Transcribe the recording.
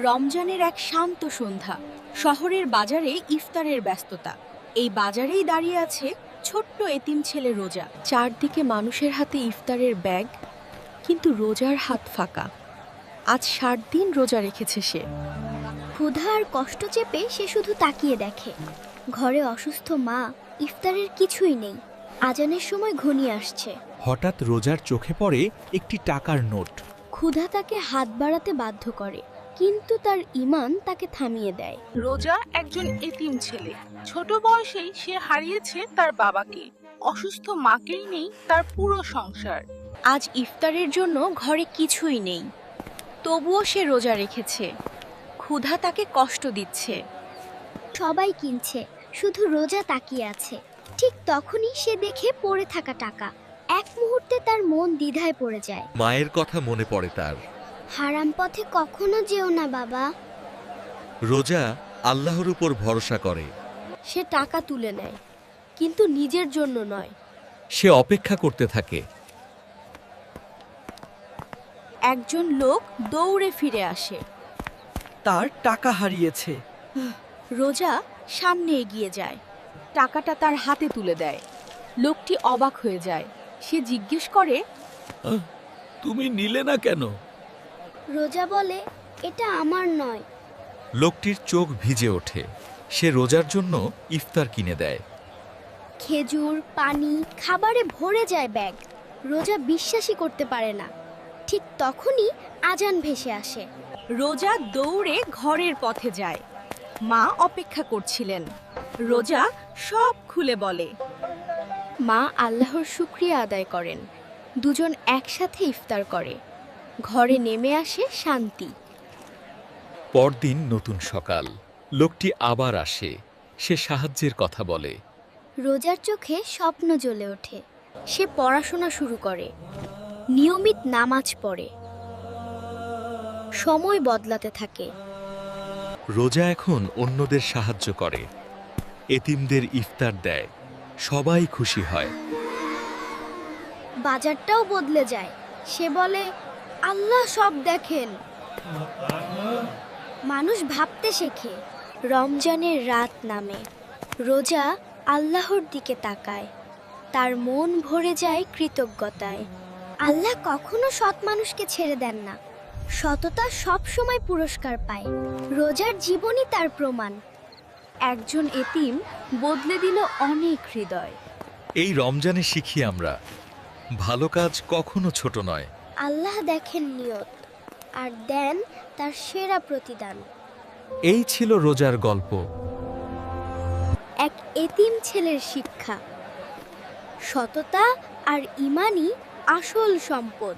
রমজানের এক শান্ত সন্ধ্যা। শহরের বাজারে ইফতারের ব্যস্ততা। এই বাজারেই দাঁড়িয়ে আছে ছোট্ট এতিম ছেলে রোজা। চারদিকে মানুষের হাতে ইফতারের ব্যাগ, কিন্তু রোজার হাত ফাঁকা। আজ 7 দিন রোজা রেখেছে সে। ক্ষুধা আর কষ্ট চেপে সে শুধু তাকিয়ে দেখে। ঘরে অসুস্থ মা, ইফতারের কিছুই নেই। আজানের সময় ঘনিয়ে আসছে। হঠাৎ রোজার চোখে পড়ে একটি টাকার নোট। ক্ষুধা তাকে হাত বাড়াতে বাধ্য করে, কিন্তু তার ঈমান তাকে থামিয়ে দেয়। রোজা একজন এতিম ছেলে। ছোট বয়সেই সে হারিয়েছে তার বাবাকে। অসুস্থ মাকেই নেই তার পুরো সংসার। আজ ইফতারের জন্য ঘরে কিছুই নেই, তবুও সে রোজা রেখেছে। ক্ষুধা তাকে কষ্ট দিচ্ছে। সবাই কিনছে, শুধু রোজা তাকিয়ে আছে। ঠিক তখনই সে দেখে পড়ে থাকা টাকা। এক মুহূর্তে তার মন দ্বিধায় পড়ে যায়। মায়ের কথা মনে পড়ে তার। হারাম পথে কখনো যেও না বাবা। রোজা আল্লাহর উপর ভরসা করে। সে টাকা তুলে নেয়, কিন্তু নিজের জন্য নয়। সে অপেক্ষা করতে থাকে। একজন লোক দৌড়ে ফিরে আসে। তার টাকা হারিয়েছে। রোজা সামনে এগিয়ে যায়, টাকাটা তার হাতে তুলে দেয়। লোকটি অবাক হয়ে যায়। সে জিজ্ঞেস করে, তুমি নিলে না কেন? রোজা বলে, এটা আমার নয়। লোকটির চোখ ভিজে ওঠে। সে রোজার জন্য ইফতার কিনে দেয়। খেজুর, পানি, খাবারে ভরে যায় ব্যাগ। রোজা বিশ্বাসই করতে পারে না। ঠিক তখনই আজান ভেসে আসে। রোজা দৌড়ে ঘরের পথে যায়। মা অপেক্ষা করছিলেন। রোজা সব খুলে বলে। মা আল্লাহর শুকরিয়া আদায় করেন। দুজন একসাথে ইফতার করে। ঘরে নেমে আসে শান্তি। পরদিন নতুন সকাল। লোকটি আবার আসে। সে সাহায্যের কথা বলে। রোজার চোখে স্বপ্ন জ্বলে ওঠে। সে পড়াশোনা শুরু করে, নিয়মিত নামাজ পড়ে। সময় বদলাতে থাকে। রোজা এখন অন্যদের সাহায্য করে, এতিমদের ইফতার দেয়। সবাই খুশি হয়। বাজারটাও বদলে যায়। সে বলে, আল্লাহ সব দেখেন। মানুষ ভাবতে শেখে। রমজানের রাত নামে। রোজা আল্লাহর দিকে তাকায়। তার মন ভরে যায় কৃতজ্ঞতায়। আল্লাহ কখনো সৎ মানুষকে ছেড়ে দেন না। সততা সব সময় পুরস্কার পায়। রোজার জীবনই তার প্রমাণ। একজন এতিম বদলে দিল অনেক হৃদয়। এই রমজানে শিখি আমরা, ভালো কাজ কখনো ছোট নয়। আল্লাহ দেখেন নিয়ত আর দেন তার সেরা প্রতিদান। এই ছিল রোজার গল্প। এক এতিম ছেলের শিক্ষা। সততা আর ঈমানই আসল সম্পদ।